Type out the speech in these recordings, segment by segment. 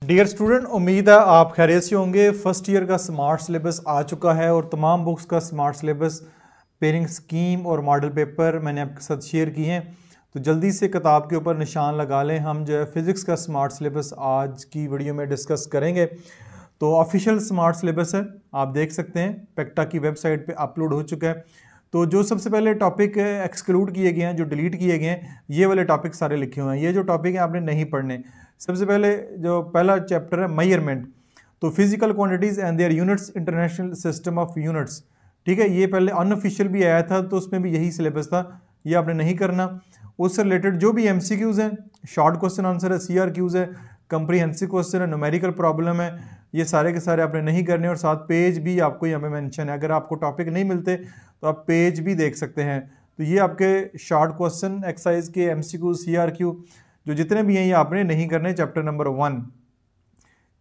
Dear student, उम्मीद है आप खैरियत से होंगे। फर्स्ट ईयर का स्मार्ट सिलेबस आ चुका है और तमाम बुक्स का स्मार्ट सिलेबस, पेयरिंग स्कीम और मॉडल पेपर मैंने आपके साथ शेयर किए हैं। तो जल्दी से किताब के ऊपर निशान लगा लें। हम जो है फिज़िक्स का स्मार्ट सिलेबस आज की वीडियो में डिस्कस करेंगे। तो ऑफिशियल स्मार्ट सिलेबस है, आप देख सकते हैं, पेक्टा की वेबसाइट पे अपलोड हो चुका है। तो जो सबसे पहले टॉपिक एक्सक्लूड किए गए हैं, जो डिलीट किए गए हैं, ये वाले टॉपिक सारे लिखे हुए हैं। ये जो टॉपिक हैं आपने नहीं पढ़ने। सबसे पहले जो पहला चैप्टर है मेजरमेंट, तो physical quantities and their units, international system of units. ठीक है, ये पहले अनऑफिशियल भी आया था तो उसमें भी यही सिलेबस था, ये आपने नहीं करना। उससे रिलेटेड जो भी एमसीक्यूज़ हैं, शॉर्ट क्वेश्चन आंसर है, सीआरक्यूज़ है, कंप्रीहेंसिव क्वेश्चन है, न्यूमेरिकल प्रॉब्लम है, ये सारे के सारे आपने नहीं करने। और साथ पेज भी आपको यहाँ पे मेंशन है, अगर आपको टॉपिक नहीं मिलते तो आप पेज भी देख सकते हैं। तो ये आपके शॉर्ट क्वेश्चन एक्सरसाइज के एमसीक्यू, सीआरक्यू जो जितने भी हैं ये आपने नहीं करने। Chapter number 1।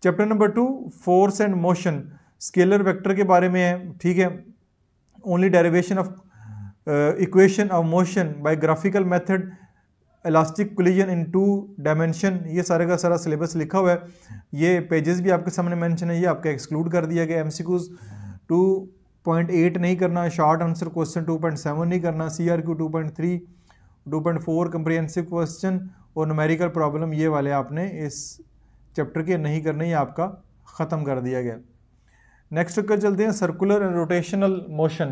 Chapter number 2 force and motion, scalar vector के बारे में है। ठीक है, only derivation of equation of motion by graphical method, elastic collision in 2 dimension, ये सारे का सारा सिलेबस लिखा हुआ है। ये पेजेस भी आपके सामने मेंशन है, ये आपका एक्सक्लूड कर दिया गया। एमसीक्यूज 2.8 नहीं करना, शॉर्ट आंसर क्वेश्चन 2.7 नहीं करना, सीआरक्यू 2.3, 2.4 कंप्रीहेंसिव क्वेश्चन और न्यूमेरिकल प्रॉब्लम, ये वाले आपने इस चैप्टर के नहीं करने, ये आपका ख़त्म कर दिया गया। नेक्स्ट कर चलते हैं सर्कुलर एंड रोटेशनल मोशन।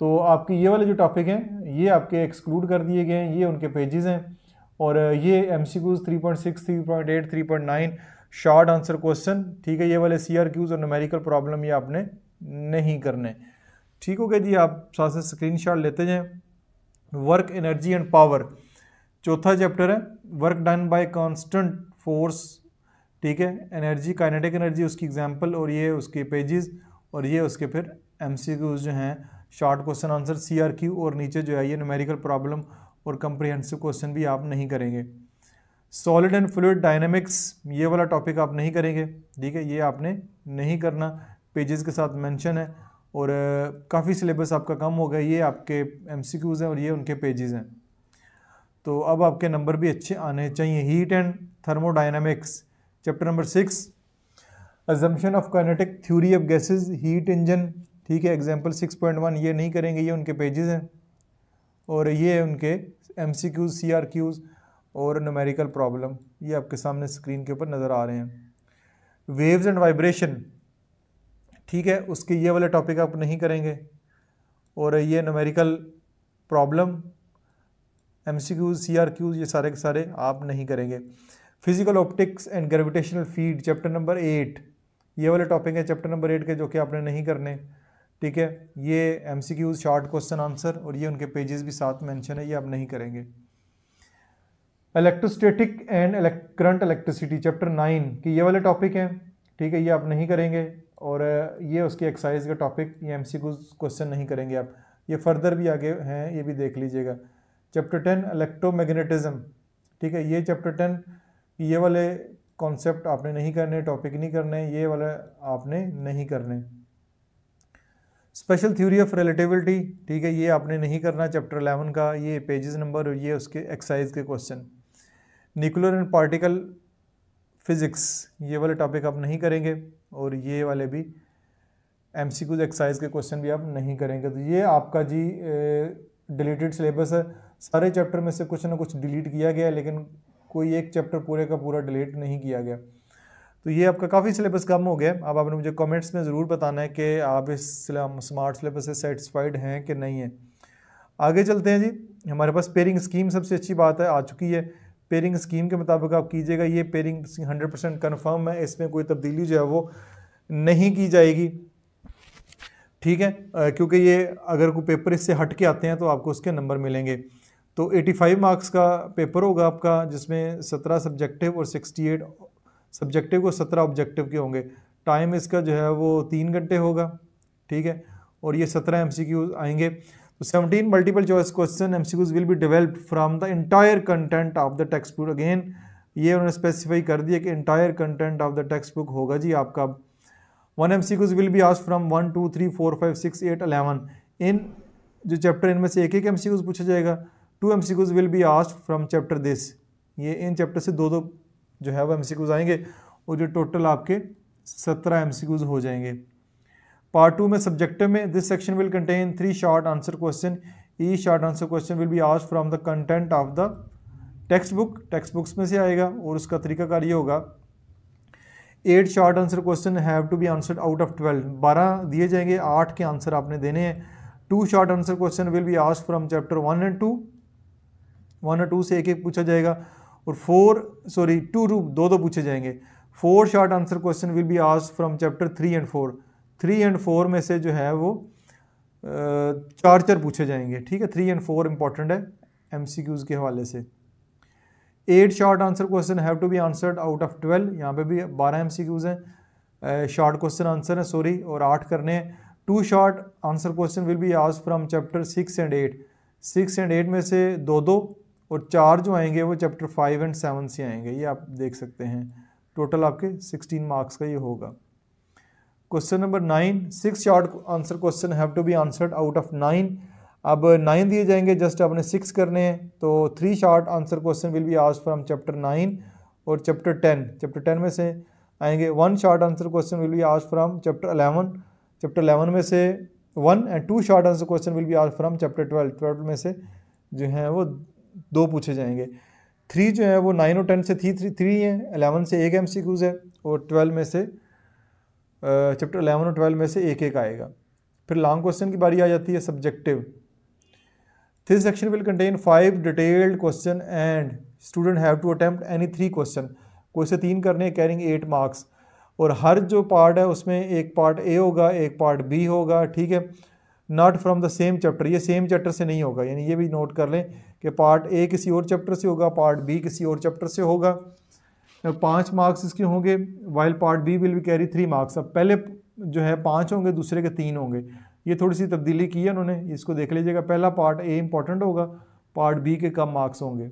तो आपके ये वाले जो टॉपिक हैं ये आपके एक्सक्लूड कर दिए गए हैं, ये उनके पेजेस हैं। और ये एमसीक्यूज 3.6, 3.8, 3.9 शॉर्ट आंसर क्वेश्चन। ठीक है, ये वाले सीआरक्यूज और न्यूमेरिकल प्रॉब्लम ये आपने नहीं करने। ठीक हो गया जी, आप साथ से स्क्रीनशॉट लेते जाएं। वर्क, एनर्जी एंड पावर, चौथा चैप्टर है। Work done by constant force. ठीक है, एनर्जी, काइनेटिक एनर्जी, उसकी एग्जांपल और ये उसके पेजेस और ये उसके फिर एमसीक्यूज जो हैं, शॉर्ट क्वेश्चन आंसर, सीआरक्यू और नीचे जो है ये न्यूमेरिकल प्रॉब्लम और कंप्रीहेंसिव क्वेश्चन भी आप नहीं करेंगे। सॉलिड एंड फ्लूइड डायनेमिक्स, ये वाला टॉपिक आप नहीं करेंगे। ठीक है, ये आपने नहीं करना, पेजेस के साथ मेंशन है। और काफ़ी सिलेबस आपका कम हो गया। ये आपके एमसीक्यूज़ हैं और ये उनके पेजेस हैं। तो अब आपके नंबर भी अच्छे आने चाहिए। Heat and thermodynamics, chapter number 6। Assumption of kinetic theory of gases, heat engine. ठीक है, एग्जाम्पल 6.1 ये नहीं करेंगे, ये उनके पेजेस हैं और ये उनके एमसीक्यूज, सीआरक्यूज और न्यूमेरिकल प्रॉब्लम, ये आपके सामने स्क्रीन के ऊपर नज़र आ रहे हैं। वेव्स एंड वाइब्रेशन, ठीक है, उसके ये वाले टॉपिक आप नहीं करेंगे। और ये न्यूमेरिकल प्रॉब्लम, एमसीक्यूज, सीआरक्यूज, ये सारे के सारे आप नहीं करेंगे। Physical optics and gravitational field, chapter number 8, ये वाले टॉपिक है चैप्टर नंबर 8 के, जो कि आपने नहीं करने। ठीक है, ये एमसीक्यूज, शॉर्ट क्वेश्चन आंसर और ये उनके पेजेस भी साथ मेंशन है, ये आप नहीं करेंगे। Electrostatic and current electricity, chapter 9 की ये वाले टॉपिक हैं। ठीक है, ये आप नहीं करेंगे। और ये उसके एक्सरसाइज का टॉपिक, ये एमसीक्यूज क्वेश्चन नहीं करेंगे आप। ये फर्दर भी आगे हैं, ये भी देख लीजिएगा। Chapter 10 electromagnetism. ठीक है, ये चैप्टर 10 ये वाले कॉन्सेप्ट आपने नहीं करने, टॉपिक नहीं करने, ये वाला आपने नहीं करने। स्पेशल थ्योरी ऑफ रिलेटिविटी, ठीक है, ये आपने नहीं करना, चैप्टर 11 का, ये पेजेस नंबर और ये उसके एक्सरसाइज के question. Nuclear and particle physics, ये वाले टॉपिक आप नहीं करेंगे और ये वाले भी एमसीक्यूज, एक्सरसाइज के क्वेश्चन भी आप नहीं करेंगे। तो ये आपका जी डिलीटेड सिलेबस है। सारे चैप्टर में से कुछ ना कुछ डिलीट किया गया है, लेकिन कोई एक चैप्टर पूरे का पूरा डिलीट नहीं किया गया। तो ये आपका काफ़ी सिलेबस कम हो गया। अब आपने मुझे कमेंट्स में ज़रूर बताना है कि आप इस स्मार्ट सिलेबस से सेटिस्फाइड हैं कि नहीं है। आगे चलते हैं जी। हमारे पास पेयरिंग स्कीम सबसे अच्छी बात है आ चुकी है। पेयरिंग स्कीम के मुताबिक आप कीजिएगा। ये पेयरिंग 100% कन्फर्म है, इसमें कोई तब्दीली जो है वो नहीं की जाएगी। ठीक है, क्योंकि ये अगर कोई पेपर इससे हट के आते हैं तो आपको उसके नंबर मिलेंगे। तो 85 मार्क्स का पेपर होगा आपका, जिसमें 17 सब्जेक्टिव और 68 सब्जेक्टिव और 17 ऑब्जेक्टिव के होंगे। टाइम इसका जो है वो 3 घंटे होगा। ठीक है, और ये 17 एमसीक्यूज आएंगे। तो 17 multiple choice question MCQs will be developed from the entire content of the text book. Again ये उन्होंने स्पेसिफाई कर दिया कि entire content of the text book होगा जी आपका। 1 MCQs will be asked from 1, 2, 3, 4, 5, 6, 8, 11। इन जो चैप्टर, इनमें से एक एमसीक्यूज पूछा जाएगा। 2 MCQs will be asked from chapter this, ये इन चैप्टर से 2 जो है वो एमसीक्यूज आएंगे। और ये टोटल आपके 17 MCQs हो जाएंगे। पार्ट 2 में सब्जेक्टिव में this section will contain 3 short answer question. Each short answer question will be asked from the content of the text books में से आएगा और उसका तरीकाकार ये होगा 8 short answer question have to be answered out of 12। 12 दिए जाएंगे, 8 के आंसर आपने देने हैं। 2 short answer question will be asked from chapter 1 and 2। 1 और 2 से एक एक पूछा जाएगा और 2 पूछे जाएंगे। 4 short answer question will be asked from chapter 3 and 4। 3 and 4 में से जो है वो 4 पूछे जाएंगे, ठीक है। 3 एंड 4 इंपॉर्टेंट है MCQs के हवाले से। 8 short answer question have to be answered out of 12। यहाँ पे भी 12 MCQs हैं, शॉर्ट क्वेश्चन आंसर है सॉरी, और 8 करने हैं। 2 short answer question will be asked from chapter 6 and 8। 6 and 8 में से 2 और 4 जो आएंगे वो चैप्टर 5 एंड 7 से आएंगे, ये आप देख सकते हैं। टोटल आपके 16 मार्क्स का ये होगा। Question number 9, 6 short answer question have to be answered out of 9। अब 9 दिए जाएंगे, जस्ट आपने 6 करने हैं। तो 3 short answer question will be asked from chapter 9 और चैप्टर 10। चैप्टर 10 में से आएंगे 1 short answer question will be asked from chapter 11। Chapter 11 में से 1 and 2 short answer question will be asked from chapter 12। 12 में से जो हैं वो 2 पूछे जाएंगे। 3 जो है वो 9 और 10 से 3 हैं, 11 से 1 MCQs है और 12 में से चैप्टर 11 और 12 में से एक आएगा। फिर लॉन्ग क्वेश्चन की बारी आ जाती है, subjective. This section will contain 5 detailed question and student have to attempt any 3 question. कोई से 3 करने हैं, कैरिंग 8 मार्क्स। और हर जो पार्ट है उसमें एक पार्ट A होगा, एक पार्ट B होगा, ठीक है। Not from the same chapter, ये सेम चैप्टर से नहीं होगा, यानी ये भी नोट कर लें कि पार्ट A किसी और चैप्टर से होगा, पार्ट B किसी और चैप्टर से होगा। 5 मार्क्स इसके होंगे, while part B will be carry 3 marks. अब पहले जो है 5 होंगे, दूसरे के 3 होंगे। ये थोड़ी सी तब्दीली की है उन्होंने, इसको देख लीजिएगा। पहला पार्ट A इंपॉर्टेंट होगा, पार्ट B के कम मार्क्स होंगे।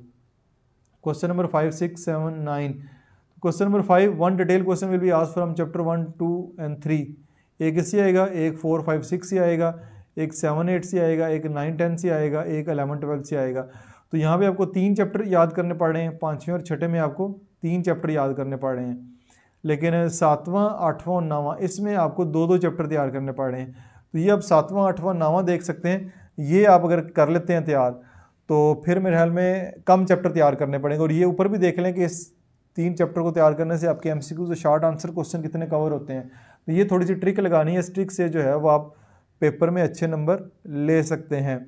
Question number 5, 6, 7, 9। Question number 5, 1 detail question will be asked from chapter 1, 2 and 3। एक इससे आएगा, एक 4, 5, 6 से आएगा, एक 7, 8 से आएगा, एक 9, 10 से आएगा, एक 11, 12 से आएगा। तो यहाँ पे आपको 3 चैप्टर याद करने पड़ रहे हैं। 5वें और 6ठे में आपको 3 चैप्टर याद करने पड़ रहे हैं, लेकिन 7वां, 8वां और 9वां इसमें आपको 2 चैप्टर तैयार करने पड़ रहे हैं। तो ये अब 7वां, 8वां, 9वां देख सकते हैं। ये आप अगर कर लेते हैं तैयार तो फिर मेरे ख्याल में कम चैप्टर तैयार करने पड़ेंगे। और ये ऊपर भी देख लें कि इस 3 चैप्टर को तैयार करने से आपके MCQ से शॉर्ट आंसर क्वेश्चन कितने कवर होते हैं। तो ये थोड़ी सी ट्रिक लगानी है, इस ट्रिक से जो है वो आप पेपर में अच्छे नंबर ले सकते हैं।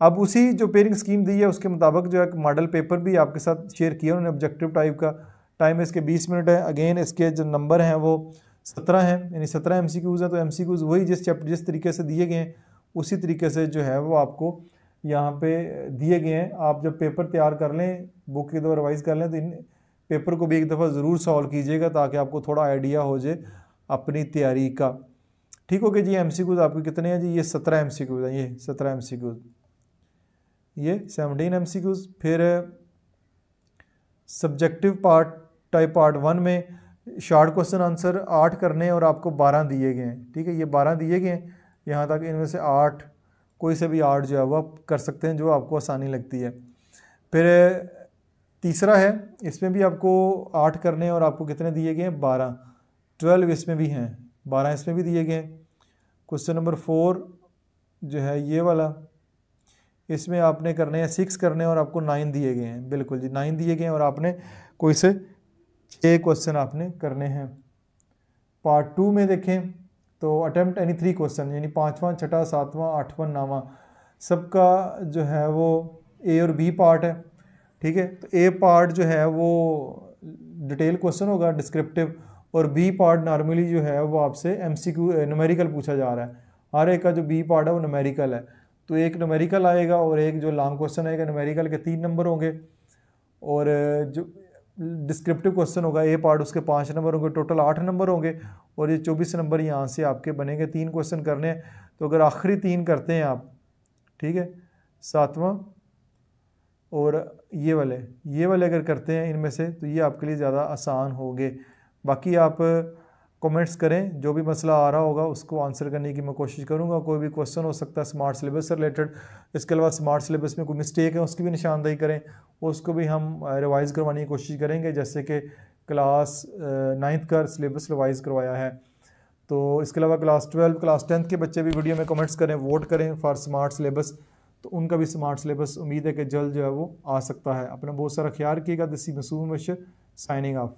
अब उसी जो पेयरिंग स्कीम दी है उसके मुताबिक जो है मॉडल पेपर भी आपके साथ शेयर किया उन्होंने, ऑब्जेक्टिव टाइप का। टाइम इसके 20 मिनट है। अगेन इसके जो नंबर हैं वो 17 हैं, यानी 17 MCQs हैं। तो MCQs वही जिस तरीके से दिए गए हैं उसी तरीके से जो है वो आपको यहाँ पे दिए गए हैं। आप जब पेपर तैयार कर लें, बुक की दो रिवाइज़ कर लें, तो इन पेपर को भी एक दफ़ा ज़रूर सॉल्व कीजिएगा ताकि आपको थोड़ा आइडिया हो जाए अपनी तैयारी का। ठीक हो गया जी। MCQs आपके कितने हैं जी? ये 17 MCQs हैं, ये 17 MCQs, ये 17 MCQs। फिर सब्जेक्टिव टाइप पार्ट 1 में शॉर्ट क्वेश्चन आंसर 8 करने और आपको 12 दिए गए हैं। ठीक है, ये 12 दिए गए हैं यहाँ तक। इनमें से 8 कोई से भी 8 जो है वो आप कर सकते हैं जो आपको आसानी लगती है। फिर तीसरा है, इसमें भी आपको 8 करने और आपको कितने दिए गए हैं? 12। 12 इसमें भी हैं, 12 इसमें भी दिए गए हैं। क्वेश्चन नंबर 4 जो है ये वाला, इसमें आपने करने हैं 6 करने और आपको 9 दिए गए हैं। बिल्कुल जी, 9 दिए गए हैं और आपने कोई से 6 क्वेश्चन आपने करने हैं। पार्ट 2 में देखें तो अटेम्प्ट एनी 3 क्वेश्चन, यानी 5वां, 6ठा, 7वां, 8वां, 9वां सबका जो है वो A और B पार्ट है। ठीक है, तो A पार्ट जो है वो डिटेल क्वेश्चन होगा, डिस्क्रिप्टिव, और B पार्ट नॉर्मली जो है वो आपसे MCQ न्यूमेरिकल पूछा जा रहा है। हर एक का जो B पार्ट है वो न्यूमेरिकल है। तो एक न्यूमेरिकल आएगा और एक जो लॉन्ग क्वेश्चन आएगा। न्यूमेरिकल के 3 नंबर होंगे और जो डिस्क्रिप्टिव क्वेश्चन होगा A पार्ट, उसके 5 नंबर होंगे। टोटल 8 नंबर होंगे और ये 24 नंबर यहाँ से आपके बनेंगे। 3 क्वेश्चन करने हैं, तो अगर आखिरी 3 करते हैं आप, ठीक है, 7वां और ये वाले अगर करते हैं इनमें से, तो ये आपके लिए ज़्यादा आसान होंगे। बाकी आप कमेंट्स करें, जो भी मसला आ रहा होगा उसको आंसर करने की मैं कोशिश करूंगा। कोई भी क्वेश्चन हो सकता है स्मार्ट सिलेबस से रिलेटेड। इसके अलावा स्मार्ट सिलेबस में कोई मिस्टेक है उसकी भी निशानदेही करें, उसको भी हम रिवाइज़ करवाने की कोशिश करेंगे। जैसे कि क्लास 9th का सिलेबस रिवाइज करवाया है। तो इसके अलावा क्लास 12 क्लास 10th के बच्चे भी वीडियो में कमेंट्स करें, वोट करें फॉर स्मार्ट सिलेबस, तो उनका भी स्मार्ट सिलेबस उम्मीद है कि जल्द जो है वो आ सकता है। अपना बहुत सारा ख्याल रखिएगा। This is Masoom Bashir signing of.